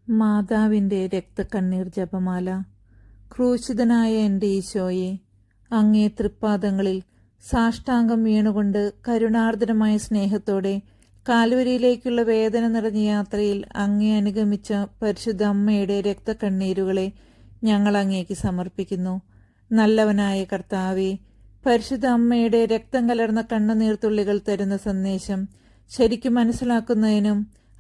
മാതാവിൻ്റെ രക്തക്കണ്ണീർ ജപമാല. ക്രൂശിതനായ എൻ്റെ ഈശോയെ, അങ്ങേ തൃപ്പാദങ്ങളിൽ സാഷ്ടാംഗം വീണുകൊണ്ട് കരുണാർദ്രമായ സ്നേഹത്തോടെ കാൽവരിയിലേക്കുള്ള വേദന നിറഞ്ഞ യാത്രയിൽ അങ്ങേ അനുഗമിച്ച പരിശുദ്ധ അമ്മയുടെ രക്തക്കണ്ണീരുകളെ ഞങ്ങൾ അങ്ങേക്ക് സമർപ്പിക്കുന്നു. നല്ലവനായ കർത്താവേ, പരിശുദ്ധ അമ്മയുടെ രക്തം കലർന്ന കണ്ണുനീർത്തുള്ളികൾ തരുന്ന സന്ദേശം ശരിക്കും മനസ്സിലാക്കുന്നതിനും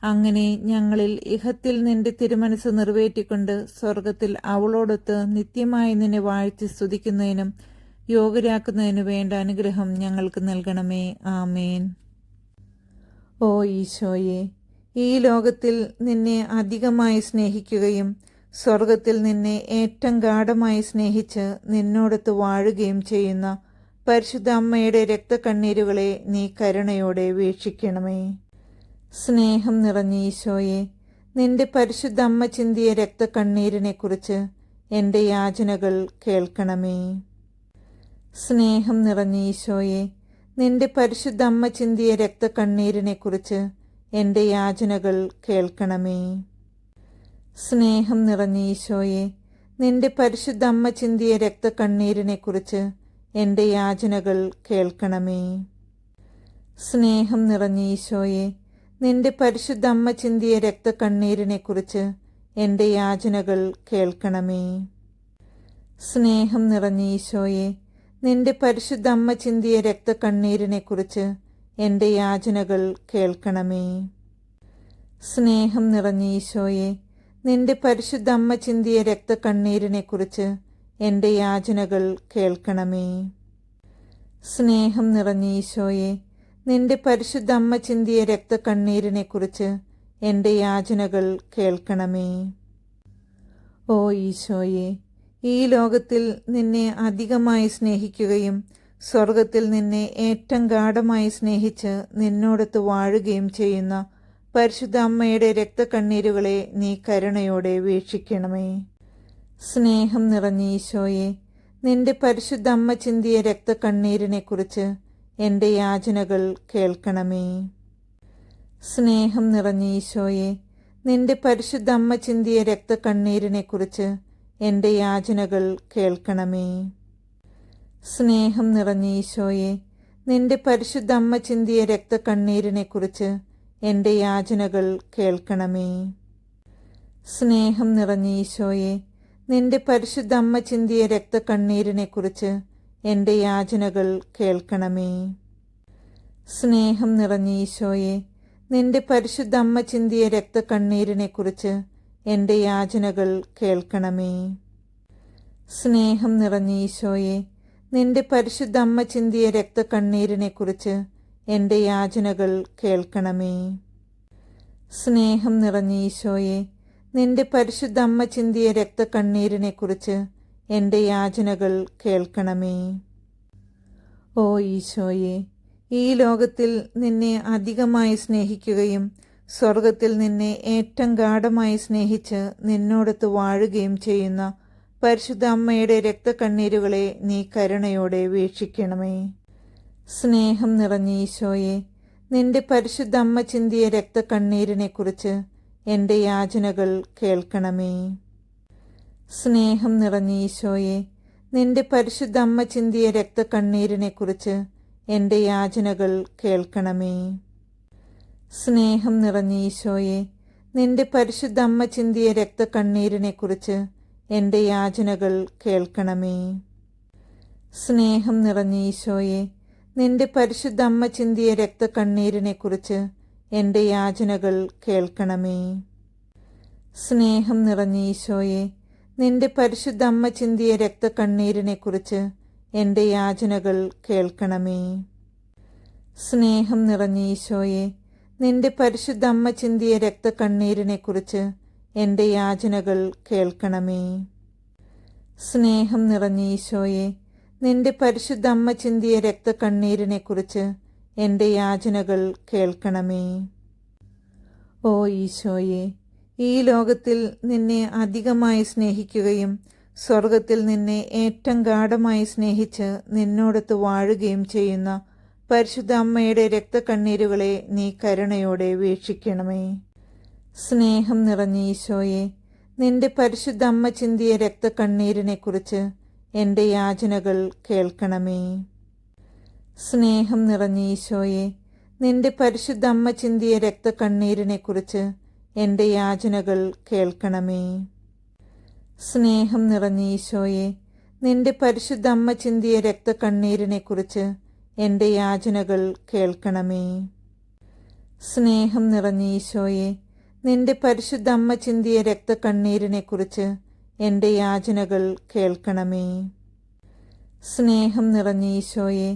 അങ്ങനെ ഞങ്ങളിൽ ഇഹത്തിൽ നിന്റെ തിരുമനസ് നിറവേറ്റിക്കൊണ്ട് സ്വർഗത്തിൽ അവളോടൊത്ത് നിത്യമായി നിന്നെ വാഴ്ത്തി സ്തുതിക്കുന്നതിനും യോഗ്യരാക്കുന്നതിനു വേണ്ട അനുഗ്രഹം ഞങ്ങൾക്ക് നൽകണമേ. ആമേൻ. ഓ ഈശോയെ, ഈ ലോകത്തിൽ നിന്നെ അധികമായി സ്നേഹിക്കുകയും സ്വർഗത്തിൽ നിന്നെ ഏറ്റവും ഗാഢമായി സ്നേഹിച്ച് നിന്നോടൊത്ത് വാഴുകയും ചെയ്യുന്ന പരിശുദ്ധ അമ്മയുടെ രക്തക്കണ്ണീരുകളെ നീ കരുണയോടെ വീക്ഷിക്കണമേ. സ്നേഹം നിറഞ്ഞ ഈശോയെ, നിന്റെ പരിശുദ്ധ അമ്മ ചിന്തിയ രക്തക്കണ്ണീരിനെക്കുറിച്ച് എൻ്റെ യാചനകൾ കേൾക്കണമേ. സ്നേഹം നിറഞ്ഞ ഈശോയെ, നിന്റെ പരിശുദ്ധ അമ്മ ചിന്തിയ രക്തക്കണ്ണീരിനെക്കുറിച്ച് എൻ്റെ യാചനകൾ കേൾക്കണമേ. സ്നേഹം നിറഞ്ഞ ഈശോയെ, നിന്റെ പരിശുദ്ധ അമ്മ ചിന്തിയ രക്തക്കണ്ണീരിനെക്കുറിച്ച് എൻ്റെ യാചനകൾ കേൾക്കണമേ. സ്നേഹം നിറഞ്ഞ ഈശോയെ, നിന്റെ പരിശുദ്ധ അമ്മ ചിന്തിയ രക്തക്കണ്ണീരിനെക്കുറിച്ച് എൻ്റെ യാചനകൾ കേൾക്കണമേ. സ്നേഹം നിറഞ്ഞ ഈശോയെ, നിന്റെ പരിശുദ്ധ അമ്മ ചിന്തിയ രക്തക്കണ്ണീരിനെക്കുറിച്ച് എൻ്റെ യാചനകൾ കേൾക്കണമേ. സ്നേഹം നിറഞ്ഞ ഈശോയെ, നിന്റെ പരിശുദ്ധ അമ്മ ചിന്തിയ രക്തക്കണ്ണീരിനെക്കുറിച്ച് എൻ്റെ യാചനകൾ കേൾക്കണമേ. സ്നേഹം നിറഞ്ഞ ഈശോയെ, നിന്റെ പരിശുദ്ധ അമ്മ ചിന്തിയ രക്തക്കണ്ണീരിനെക്കുറിച്ച് എൻ്റെ യാചനകൾ കേൾക്കണമേ. ഓ ഈശോയെ, ഈ ലോകത്തിൽ നിന്നെ അധികമായി സ്നേഹിക്കുകയും സ്വർഗത്തിൽ നിന്നെ ഏറ്റവും ഗാഢമായി സ്നേഹിച്ച് നിന്നോടൊത്ത് വാഴുകയും ചെയ്യുന്ന പരിശുദ്ധ അമ്മയുടെ രക്തക്കണ്ണീരുകളെ നീ കരുണയോടെ വീക്ഷിക്കണമേ. സ്നേഹം നിറഞ്ഞ ഈശോയെ, നിന്റെ പരിശുദ്ധ അമ്മ ചിന്തിയ രക്തക്കണ്ണീരിനെക്കുറിച്ച് എൻ്റെ യാചനകൾ കേൾക്കണമേ. സ്നേഹം നിറഞ്ഞ ഈശോയെ, നിന്റെ പരിശുദ്ധ അമ്മ ചിന്തിയ രക്തക്കണ്ണീരിനെക്കുറിച്ച് എൻ്റെ യാചനകൾ കേൾക്കണമേ. സ്നേഹം നിറഞ്ഞ ഈശോയെ, നിന്റെ പരിശുദ്ധ അമ്മ ചിന്തിയ രക്തക്കണ്ണീരിനെക്കുറിച്ച് എൻ്റെ യാചനകൾ കേൾക്കണമേ. സ്നേഹം നിറഞ്ഞ ഈശോയെ, നിന്റെ പരിശുദ്ധ അമ്മ ചിന്തിയ രക്തക്കണ്ണീരിനെക്കുറിച്ച് എൻ്റെ യാചനകൾ കേൾക്കണമേ. സ്നേഹം നിറഞ്ഞ ഈശോയെ, നിന്റെ പരിശുദ്ധ അമ്മ ചിന്തിയ രക്തക്കണ്ണീരിനെക്കുറിച്ച് എൻ്റെ യാചനകൾ കേൾക്കണമേ. സ്നേഹം നിറഞ്ഞ ഈശോയെ, നിന്റെ പരിശുദ്ധ അമ്മ ചിന്തിയ രക്തക്കണ്ണീരിനെക്കുറിച്ച് എൻ്റെ യാചനകൾ കേൾക്കണമേ. സ്നേഹം നിറഞ്ഞ ഈശോയെ, നിന്റെ പരിശുദ്ധ അമ്മ ചിന്തിയ രക്തക്കണ്ണീരിനെക്കുറിച്ച് എൻ്റെ യാചനകൾ കേൾക്കണമേ. ഓ ഈശോയെ, ഈ ലോകത്തിൽ നിന്നെ അധികമായി സ്നേഹിക്കുകയും സ്വർഗത്തിൽ നിന്നെ ഏറ്റവും ഗാഢമായി സ്നേഹിച്ച് നിന്നോടൊത്ത് വാഴുകയും ചെയ്യുന്ന പരിശുദ്ധ അമ്മയുടെ രക്തക്കണ്ണീരുകളെ നീ കരുണയോടെ വീക്ഷിക്കണമേ. സ്നേഹം നിറഞ്ഞ ഈശോയെ, നിന്റെ പരിശുദ്ധ അമ്മ ചിന്തിയ രക്തക്കണ്ണീരിനെക്കുറിച്ച് എൻ്റെ യാചനകൾ കേൾക്കണമേ. സ്നേഹം നിറഞ്ഞ ഈശോയെ, നിന്റെ പരിശുദ്ധ അമ്മ ചിന്തിയ രക്തക്കണ്ണീരിനെക്കുറിച്ച് എൻ്റെ യാചനകൾ കേൾക്കണമേ. സ്നേഹം നിറഞ്ഞ ഈശോയെ, നിന്റെ പരിശുദ്ധ അമ്മ ചിന്തിയ രക്തക്കണ്ണീരിനെക്കുറിച്ച് എൻ്റെ യാചനകൾ കേൾക്കണമേ. സ്നേഹം നിറഞ്ഞ ഈശോയെ, നിന്റെ പരിശുദ്ധ അമ്മ ചിന്തിയ രക്തക്കണ്ണീരിനെക്കുറിച്ച് എൻ്റെ യാചനകൾ കേൾക്കണമേ. സ്നേഹം നിറഞ്ഞ ഈശോയെ, നിന്റെ പരിശുദ്ധ അമ്മ ചിന്തിയ രക്തക്കണ്ണീരിനെക്കുറിച്ച് എൻ്റെ യാചനകൾ കേൾക്കണമേ. സ്നേഹം നിറഞ്ഞ ഈശോയെ, നിന്റെ പരിശുദ്ധ അമ്മ ചിന്തിയ രക്തക്കണ്ണീരിനെക്കുറിച്ച് എൻ്റെ യാചനകൾ കേൾക്കണമേ. സ്നേഹം നിറഞ്ഞ ഈശോയെ, നിന്റെ പരിശുദ്ധ അമ്മ ചിന്തിയ രക്തക്കണ്ണീരിനെക്കുറിച്ച് എൻ്റെ യാചനകൾ കേൾക്കണമേ. ഓ ഈശോയെ, ഈ ലോകത്തിൽ നിന്നെ അധികമായി സ്നേഹിക്കുകയും സ്വർഗത്തിൽ നിന്നെ ഏറ്റവും ഗാഢമായി സ്നേഹിച്ച് നിന്നോടൊത്ത് വാഴുകയും ചെയ്യുന്ന പരിശുദ്ധ അമ്മയുടെ രക്തക്കണ്ണീരുകളെ നീ കരുണയോടെ വീക്ഷിക്കണമേ. സ്നേഹം നിറഞ്ഞ ഈശോയെ, നിന്റെ പരിശുദ്ധ അമ്മ ചിന്തിയ രക്തക്കണ്ണീരിനെക്കുറിച്ച് എൻ്റെ യാചനകൾ കേൾക്കണമേ. സ്നേഹം നിറഞ്ഞ ഈശോയെ, നിന്റെ പരിശുദ്ധ അമ്മ ചിന്തിയ രക്തക്കണ്ണീരിനെക്കുറിച്ച് എൻ്റെ യാചനകൾ കേൾക്കണമേ. സ്നേഹം നിറഞ്ഞ ഈശോയെ, നിന്റെ പരിശുദ്ധ അമ്മ ചിന്തിയ രക്തക്കണ്ണീരിനെക്കുറിച്ച് എൻ്റെ യാചനകൾ കേൾക്കണമേ. സ്നേഹം നിറഞ്ഞ ഈശോയെ, നിന്റെ പരിശുദ്ധ അമ്മ ചിന്തിയ രക്തക്കണ്ണീരിനെക്കുറിച്ച് എൻ്റെ യാചനകൾ കേൾക്കണമേ. സ്നേഹം നിറഞ്ഞ ഈശോയെ,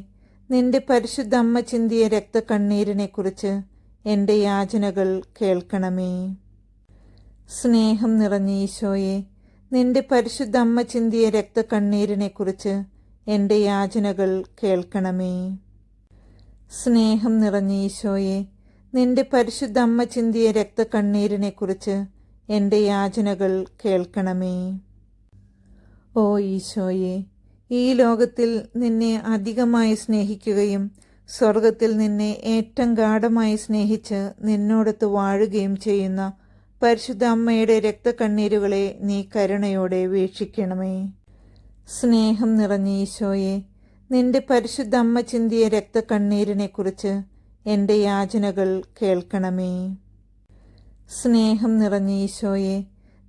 നിന്റെ പരിശുദ്ധ അമ്മ ചിന്തിയ രക്തക്കണ്ണീരിനെക്കുറിച്ച് എൻ്റെ യാചനകൾ കേൾക്കണമേ. സ്നേഹം നിറഞ്ഞ ഈശോയെ, നിന്റെ പരിശുദ്ധ അമ്മ ചിന്തിയ രക്തക്കണ്ണീരിനെക്കുറിച്ച് എൻ്റെ യാചനകൾ കേൾക്കണമേ. സ്നേഹം നിറഞ്ഞ ഈശോയെ, നിന്റെ പരിശുദ്ധ അമ്മ ചിന്തിയ രക്തക്കണ്ണീരിനെക്കുറിച്ച് എൻ്റെ യാചനകൾ കേൾക്കണമേ. ഓ ഈശോയെ, ഈ ലോകത്തിൽ നിന്നെ അധികമായി സ്നേഹിക്കുകയും സ്വർഗത്തിൽ നിന്നെ ഏറ്റവും ഗാഢമായി സ്നേഹിച്ച് നിന്നോടൊത്ത് വാഴുകയും ചെയ്യുന്ന പരിശുദ്ധ അമ്മയുടെ രക്തക്കണ്ണീരുകളെ നീ കരുണയോടെ വീക്ഷിക്കണമേ. സ്നേഹം നിറഞ്ഞ ഈശോയെ, നിന്റെ പരിശുദ്ധ അമ്മ ചിന്തിയ രക്തക്കണ്ണീരിനെക്കുറിച്ച് എൻ്റെ യാചനകൾ കേൾക്കണമേ. സ്നേഹം നിറഞ്ഞ ഈശോയെ,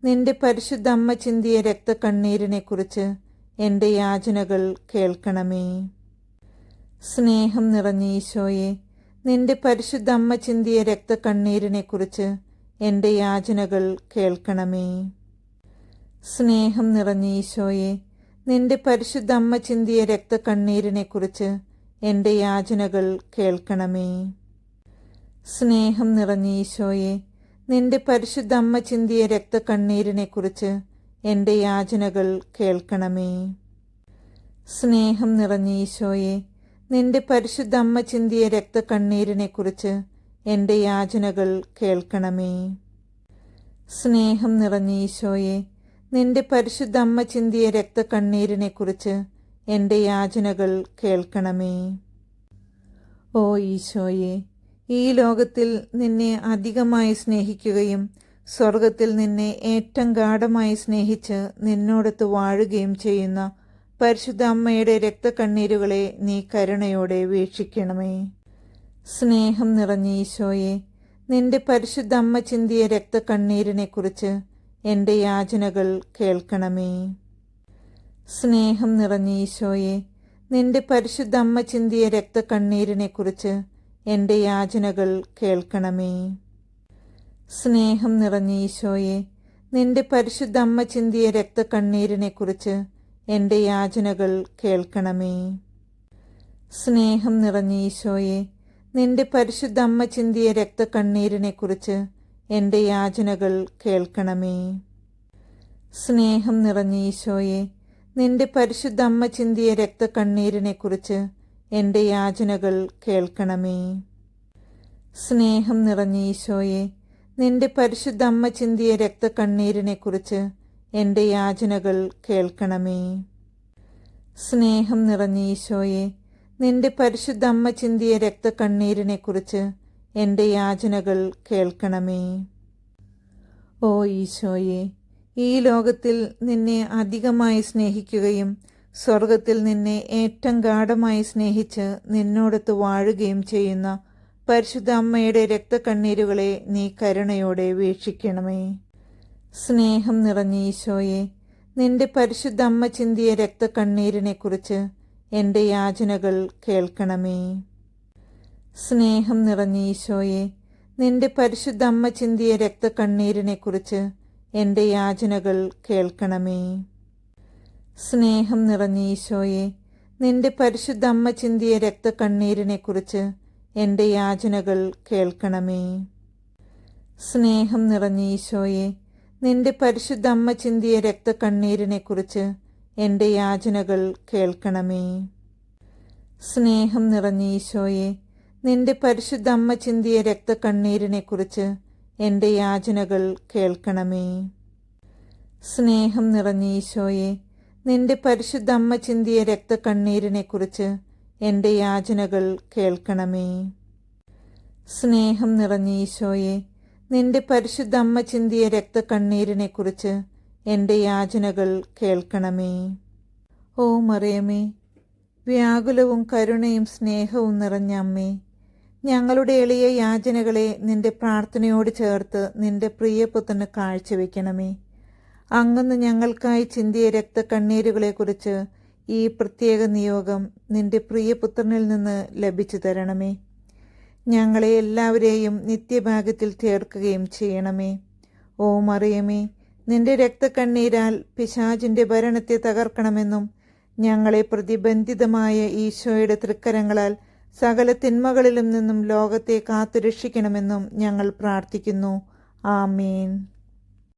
നിന്റെ പരിശുദ്ധ അമ്മ ചിന്തിയ രക്തക്കണ്ണീരിനെക്കുറിച്ച് എൻ്റെ യാചനകൾ കേൾക്കണമേ. സ്നേഹം നിറഞ്ഞ ഈശോയെ, നിന്റെ പരിശുദ്ധ അമ്മ ചിന്തിയ രക്തക്കണ്ണീരിനെക്കുറിച്ച് എൻ്റെ യാചനകൾ കേൾക്കണമേ. സ്നേഹം നിറഞ്ഞ ഈശോയെ, നിന്റെ പരിശുദ്ധ അമ്മ ചിന്തിയ രക്തക്കണ്ണീരിനെക്കുറിച്ച് എൻ്റെ യാചനകൾ കേൾക്കണമേ. സ്നേഹം നിറഞ്ഞ ഈശോയെ, നിന്റെ പരിശുദ്ധ അമ്മ ചിന്തിയ രക്തക്കണ്ണീരിനെക്കുറിച്ച് എൻ്റെ യാചനകൾ കേൾക്കണമേ. സ്നേഹം നിറഞ്ഞ ഈശോയെ, നിന്റെ പരിശുദ്ധ അമ്മ ചിന്തിയ രക്തക്കണ്ണീരിനെക്കുറിച്ച് എൻ്റെ യാചനകൾ കേൾക്കണമേ. സ്നേഹം നിറഞ്ഞ ഈശോയെ, നിന്റെ പരിശുദ്ധ അമ്മ ചിന്തിയ രക്തക്കണ്ണീരിനെക്കുറിച്ച് എൻ്റെ യാചനകൾ കേൾക്കണമേ. ഓ ഈശോയെ, ഈ ലോകത്തിൽ നിന്നെ അധികമായി സ്നേഹിക്കുകയും സ്വർഗത്തിൽ നിന്നെ ഏറ്റവും ഗാഢമായി സ്നേഹിച്ച് നിന്നോടൊത്ത് വാഴുകയും ചെയ്യുന്ന പരിശുദ്ധ അമ്മയുടെ രക്തക്കണ്ണീരുകളെ നീ കരുണയോടെ വീക്ഷിക്കണമേ. സ്നേഹം നിറഞ്ഞ ഈശോയെ, നിന്റെ പരിശുദ്ധ അമ്മ ചിന്തിയ രക്തക്കണ്ണീരിനെക്കുറിച്ച് എൻ്റെ യാചനകൾ കേൾക്കണമേ. സ്നേഹം നിറഞ്ഞ ഈശോയെ, നിന്റെ പരിശുദ്ധ അമ്മ ചിന്തിയ രക്തക്കണ്ണീരിനെക്കുറിച്ച് എൻ്റെ യാചനകൾ കേൾക്കണമേ. സ്നേഹം നിറഞ്ഞ ഈശോയെ, നിന്റെ പരിശുദ്ധ അമ്മ ചിന്തിയ രക്തക്കണ്ണീരിനെക്കുറിച്ച് എൻ്റെ യാചനകൾ കേൾക്കണമേ. സ്നേഹം നിറഞ്ഞ ഈശോയെ, നിന്റെ പരിശുദ്ധ അമ്മ ചിന്തിയ രക്തക്കണ്ണീരിനെക്കുറിച്ച് എൻ്റെ യാചനകൾ കേൾക്കണമേ. സ്നേഹം നിറഞ്ഞ ഈശോയെ, നിന്റെ പരിശുദ്ധ അമ്മ ചിന്തിയ രക്തക്കണ്ണീരിനെക്കുറിച്ച് എൻ്റെ യാചനകൾ കേൾക്കണമേ. സ്നേഹം നിറഞ്ഞ ഈശോയെ, നിന്റെ പരിശുദ്ധ അമ്മ ചിന്തിയ രക്തക്കണ്ണീരിനെക്കുറിച്ച് എൻ്റെ യാചനകൾ കേൾക്കണമേ. സ്നേഹം നിറഞ്ഞ ഈശോയെ, നിന്റെ പരിശുദ്ധ അമ്മ ചിന്തിയ രക്തക്കണ്ണീരിനെക്കുറിച്ച് എൻ്റെ യാചനകൾ കേൾക്കണമേ. ഓ ഈശോയെ, ഈ ലോകത്തിൽ നിന്നെ അധികമായി സ്നേഹിക്കുകയും സ്വർഗത്തിൽ നിന്നെ ഏറ്റവും ഗാഢമായി സ്നേഹിച്ച് നിന്നോടൊത്ത് വാഴുകയും ചെയ്യുന്ന പരിശുദ്ധ അമ്മയുടെ രക്തക്കണ്ണീരുകളെ നീ കരുണയോടെ വീക്ഷിക്കണമേ. സ്നേഹം നിറഞ്ഞ ഈശോയെ, നിന്റെ പരിശുദ്ധ അമ്മ ചിന്തിയ രക്തക്കണ്ണീരിനെക്കുറിച്ച് എൻ്റെ യാചനകൾ കേൾക്കണമേ. സ്നേഹം നിറഞ്ഞ ഈശോയെ, നിന്റെ പരിശുദ്ധ അമ്മ ചിന്തിയ രക്തക്കണ്ണീരിനെക്കുറിച്ച് എൻ്റെ യാചനകൾ കേൾക്കണമേ. സ്നേഹം നിറഞ്ഞ ഈശോയെ, നിന്റെ പരിശുദ്ധ അമ്മ ചിന്തിയ രക്തക്കണ്ണീരിനെക്കുറിച്ച് എൻ്റെ യാചനകൾ കേൾക്കണമേ. സ്നേഹം നിറഞ്ഞ ഈശോയെ, നിന്റെ പരിശുദ്ധ അമ്മ ചിന്തിയ രക്തക്കണ്ണീരിനെക്കുറിച്ച് എൻ്റെ യാചനകൾ കേൾക്കണമേ. സ്നേഹം നിറഞ്ഞ ഈശോയെ, നിന്റെ പരിശുദ്ധ അമ്മ ചിന്തിയ രക്തക്കണ്ണീരിനെക്കുറിച്ച് എൻ്റെ യാചനകൾ കേൾക്കണമേ. സ്നേഹം നിറഞ്ഞ ഈശോയെ, നിന്റെ പരിശുദ്ധ അമ്മ ചിന്തിയ രക്തക്കണ്ണീരിനെക്കുറിച്ച് എൻ്റെ യാചനകൾ കേൾക്കണമേ. സ്നേഹം നിറഞ്ഞ ഈശോയെ, നിന്റെ പരിശുദ്ധ അമ്മ ചിന്തിയ രക്തക്കണ്ണീരിനെക്കുറിച്ച് എൻ്റെ യാചനകൾ കേൾക്കണമേ. ഓ മറിയമേ, വ്യാകുലവും കരുണയും സ്നേഹവും നിറഞ്ഞ അമ്മേ, ഞങ്ങളുടെ എളിയ യാചനകളെ നിന്റെ പ്രാർത്ഥനയോട് ചേർത്ത് നിന്റെ പ്രിയപുത്രന് കാഴ്ചവെക്കണമേ. അങ്ങന്ന് ഞങ്ങൾക്കായി ചിന്തിയ രക്തക്കണ്ണീരുകളെക്കുറിച്ച് ഈ പ്രത്യേക നിയോഗം നിന്റെ പ്രിയപുത്രനിൽ നിന്ന് ലഭിച്ചു തരണമേ. ഞങ്ങളെ എല്ലാവരെയും നിത്യഭാഗ്യത്തിൽ ചേർക്കുകയും ചെയ്യണമേ. ഓ മറിയമേ, നിന്റെ രക്തക്കണ്ണീരാൽ പിശാചിന്റെ ഭരണത്തെ തകർക്കണമെന്നും ഞങ്ങളെ പ്രതിബന്ധിതമായ ഈശോയുടെ തൃക്കരങ്ങളാൽ സകല തിന്മകളിലും നിന്നും ലോകത്തെ കാത്തുരക്ഷിക്കണമെന്നും ഞങ്ങൾ പ്രാർത്ഥിക്കുന്നു. ആമേൻ.